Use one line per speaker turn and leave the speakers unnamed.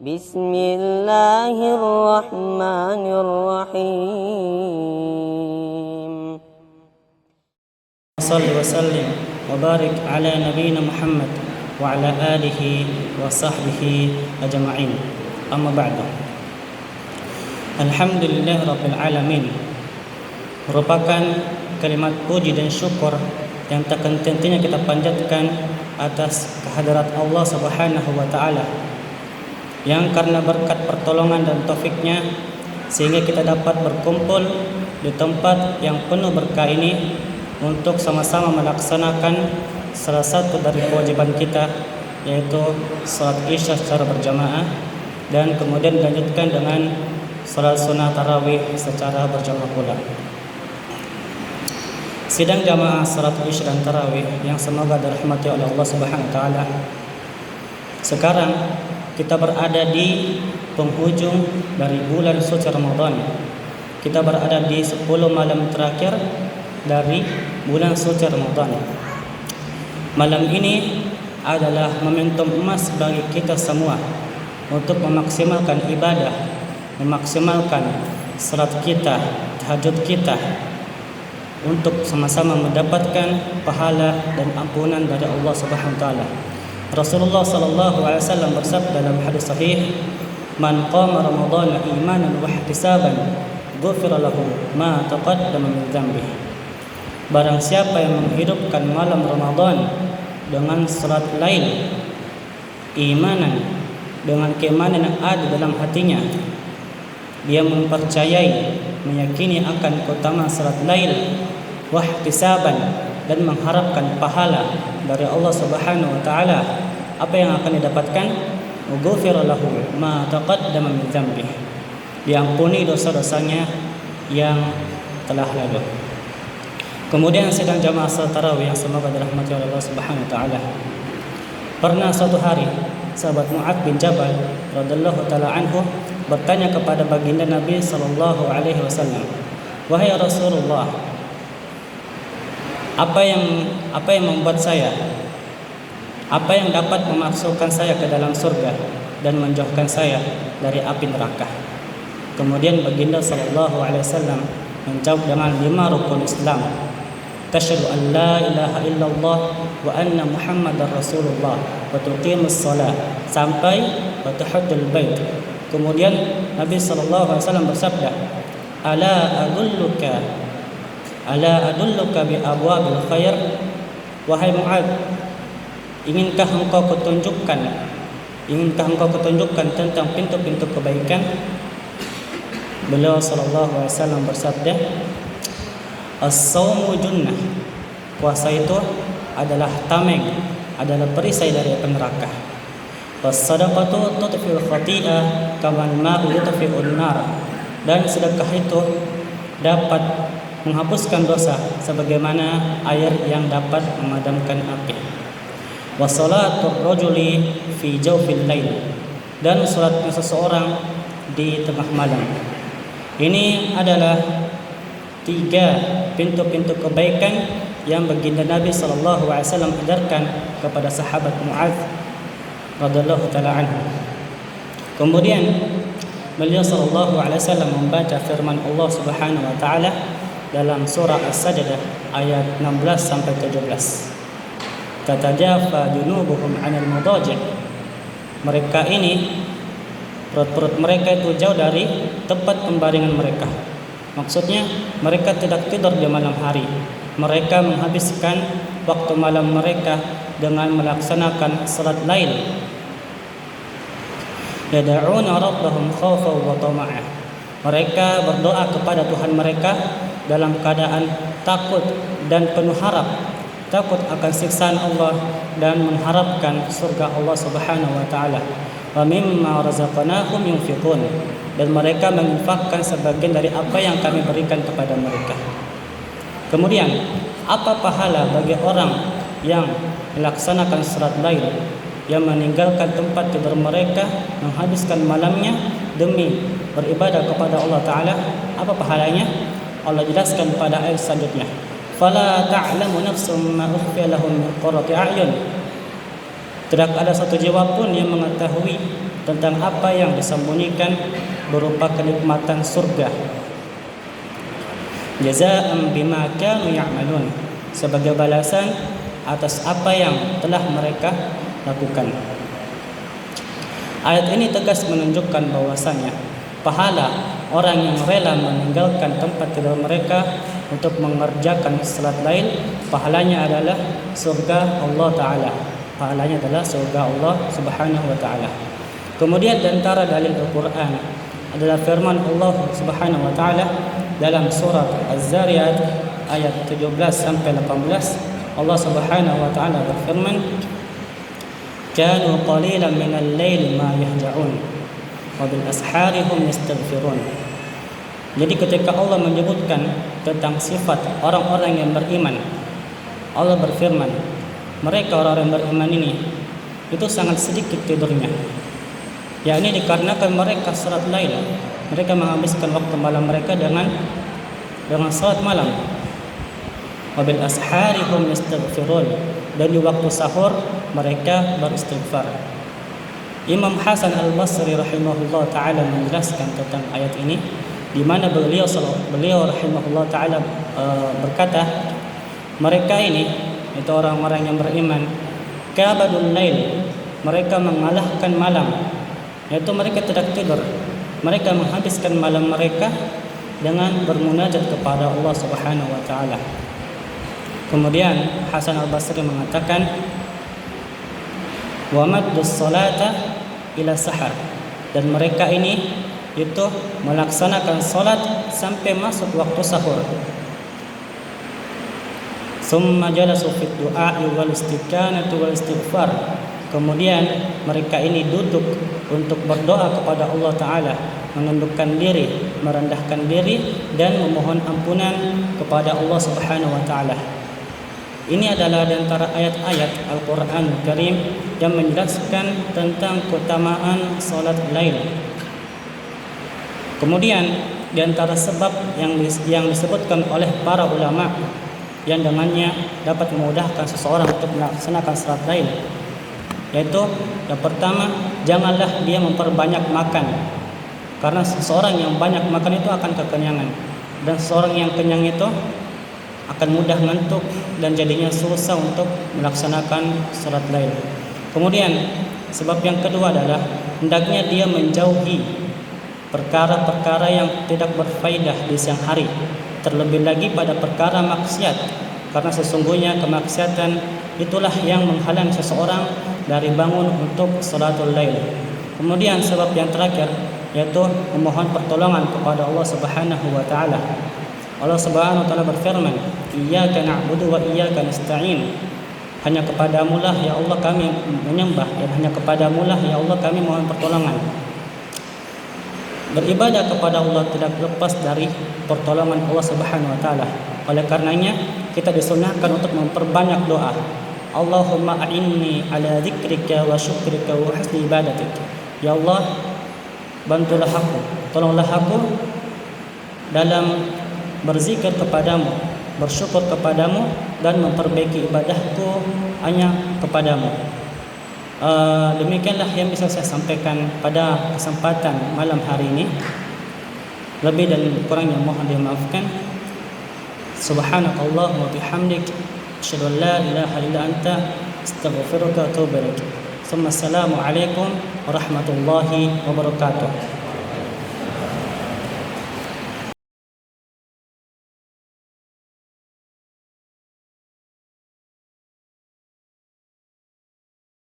Bismillahirrahmanirrahim.
Salli wa sallim wa barik ala nabiyyina Muhammad wa ala alihi wa sahbihi ajma'in. Amma ba'du. Alhamdulillah rabbil alamin. Merupakan kalimat puji dan syukur yang tak henti-hentinya kita panjatkan atas kehadirat Allah Subhanahu wa taala, yang karena berkat pertolongan dan taufiknya sehingga kita dapat berkumpul di tempat yang penuh berkah ini untuk sama-sama melaksanakan salah satu dari kewajiban kita, yaitu salat Isya secara berjamaah, dan kemudian dilanjutkan dengan salat sunnah tarawih secara berjamaah pula. Sidang jamaah salat Isya dan tarawih yang semoga dirahmati oleh Allah Subhanahu wa taala. Sekarang kita berada di penghujung dari bulan suci Ramadan. Kita berada di 10 malam terakhir dari bulan suci Ramadan. Malam ini adalah momentum emas bagi kita semua untuk memaksimalkan ibadah, memaksimalkan salat kita, tahajud kita, untuk sama-sama mendapatkan pahala dan ampunan dari Allah Subhanahu wa taala. Rasulullah sallallahu alaihi wasallam bersabda dalam hadis sahih, "Man qama Ramadhana imanan wa ihtisaban, ghufira lahu ma taqaddama min dhanbihi." Barang siapa yang menghidupkan malam Ramadan dengan salat lail, imanan, dengan keimanan yang ada dalam hatinya, dia mempercayai, meyakini akan keutamaan salat lail, wa ihtisaban, dan mengharapkan pahala dari Allah Subhanahu wa taala, apa yang akan didapatkan? Ghufira lahu ma taqaddama min dhanbihi. Diampuni dosa-dosanya yang telah lalu. Kemudian sedang jamaah salat tarawih yang semoga dirahmati oleh Allah Subhanahu wa taala. Pernah suatu hari sahabat Mu'adz bin Jabal radhiyallahu taala anhu bertanya kepada baginda Nabi sallallahu alaihi wasallam, "Wahai Rasulullah, apa yang membuat saya, apa yang dapat memasukkan saya ke dalam surga dan menjauhkan saya dari api neraka?" Kemudian baginda sallallahu alaihi wasallam menjawab dengan 5 rukun Islam. Tasyhadu an la ilaha illallah wa anna Muhammadar Rasulullah wa tuqimus shalah sampai wa tahajjul bait. Kemudian Nabi sallallahu alaihi wasallam bersabda, Ala adulluka bi abwabil khair." Wahai Mu'adz, inginkah engkau ketunjukkan tentang pintu-pintu kebaikan? Beliau sallallahu alaihi wasallam bersabda, "As-shaumu junnah." Puasa itu adalah tameng, adalah perisai dari api neraka. Was-sadaqatu tudfi'ul khati'ah kama al-ma'u yudfi'un nar. Dan sedekah itu dapat menghapuskan dosa sebagaimana air yang dapat memadamkan api. Wa salatul rajuli fi jawfil lail. Dan salatnya seseorang di tengah malam. Ini adalah 3 pintu-pintu kebaikan yang baginda Nabi sallallahu alaihi wasallam ajarkan kepada sahabat Mu'adz radhiyallahu taala anhu. Kemudian beliau sallallahu alaihi wasallam membaca firman Allah Subhanahu wa taala dalam surah As-Sajdah ayat 16 sampai 17. Tatajafa junubuhum 'anil madaji'. Mereka ini, perut-perut mereka itu jauh dari tempat pembaringan mereka. Maksudnya mereka tidak tidur di malam hari. Mereka menghabiskan waktu malam mereka dengan melaksanakan salat lail. Yad'una rabbahum khaufan wa tama'an. Mereka berdoa kepada Tuhan mereka dalam keadaan takut dan penuh harap, takut akan siksaan Allah dan mengharapkan surga Allah Subhanahu wa taala. Wa mimma razaqnahum yunfiqun. Dan mereka menginfakkan sebagian dari apa yang kami berikan kepada mereka. Kemudian, apa pahala bagi orang yang melaksanakan salat lail, yang meninggalkan tempat tidur mereka, menghabiskan malamnya demi beribadah kepada Allah Ta'ala? Apa pahalanya? Allah jelaskan pada ayat selanjutnya, "Fala ta'lamu nafsum ma ukhfiya lahum min qurrati a'yun." Tidak ada satu jiwa pun yang mengetahui tentang apa yang disembunyikan berupa kenikmatan surga. Jazaa'an bima kanu ya'malun, sebagai balasan atas apa yang telah mereka lakukan. Ayat ini tegas menunjukkan bahwasannya pahala orang yang rela meninggalkan tempat tidur mereka untuk mengerjakan salat lail, pahalanya adalah surga Allah Ta'ala. Pahalanya adalah surga Allah Subhanahu wa Ta'ala. Kemudian di antara dalil Al-Quran adalah firman Allah Subhanahu wa Ta'ala dalam surat Az-Zariyat ayat 17 sampai 18. Allah Subhanahu wa Ta'ala berfirman, "Kanu qalilan minal laili ma yahja'un wa bil ashari hum yastaghfirun." Jadi ketika Allah menyebutkan tentang sifat orang-orang yang beriman, Allah berfirman, mereka orang-orang yang beriman ini itu sangat sedikit tidurnya. Yakni dikarenakan mereka salat lail, mereka menghabiskan waktu malam mereka dengan salat malam. Wabil ashari hum yastaghfirun, dan di waktu sahur mereka beristighfar. Imam Hasan Al-Basri rahimahullah taala menjelaskan tentang ayat ini, di mana beliau rahimahullah taala berkata, mereka ini itu orang-orang yang beriman, kabadul lail, mereka mengalahkan malam, yaitu mereka tidak tidur, mereka menghabiskan malam mereka dengan bermunajat kepada Allah Subhanahu wa taala. Kemudian Hasan Al-Basri mengatakan, wa maddus salata ila sahar, dan mereka ini itu melaksanakan salat sampai masuk waktu sahur. Summa jalasu fi du'a'i wal istiqanati wal istighfar, kemudian mereka ini duduk untuk berdoa kepada Allah Ta'ala, menundukkan diri, merendahkan diri, dan memohon ampunan kepada Allah Subhanahu wa Ta'ala. Ini adalah di antara ayat-ayat Al-Quran Karim yang menjelaskan tentang keutamaan salat lail. Kemudian di antara sebab yang disebutkan oleh para ulama yang dengannya dapat memudahkan seseorang untuk melaksanakan salat lail, yaitu yang pertama, janganlah dia memperbanyak makan, karena seseorang yang banyak makan itu akan kekenyangan, dan seseorang yang kenyang itu akan mudah ngantuk dan jadinya susah untuk melaksanakan salat lail. Kemudian sebab yang kedua adalah hendaknya dia menjauhi perkara-perkara yang tidak berfaedah di siang hari, terlebih lagi pada perkara maksiat, karena sesungguhnya kemaksiatan itulah yang menghalang seseorang dari bangun untuk salatul lail. Kemudian sebab yang terakhir yaitu memohon pertolongan kepada Allah Subhanahu wa taala. Allah Subhanahu wa taala berfirman, "Iyyaka na'budu wa iyyaka nasta'in." Hanya kepadamu lah ya Allah kami menyembah, dan hanya kepadamu lah ya Allah kami mohon pertolongan. Beribadah kepada Allah tidak lepas dari pertolongan Allah Subhanahu wa taala. Oleh karenanya kita disunahkan untuk memperbanyak doa. Allahumma a'inni ala dzikrika wa syukrika wa husni ibadatik. Ya Allah, bantulah aku, tolonglah aku dalam berzikir kepadamu, bersyukur kepadamu, dan memperbaiki ibadahku hanya kepadamu. Demikianlah yang bisa saya sampaikan pada kesempatan malam hari ini. Lebih dan kurangnya mohon dimaafkan. Subhanakallahumma wa bihamdik, asyhadu an la ilaha illa anta, astaghfiruka wa atubu ilaik. Assalamualaikum warahmatullahi wabarakatuh.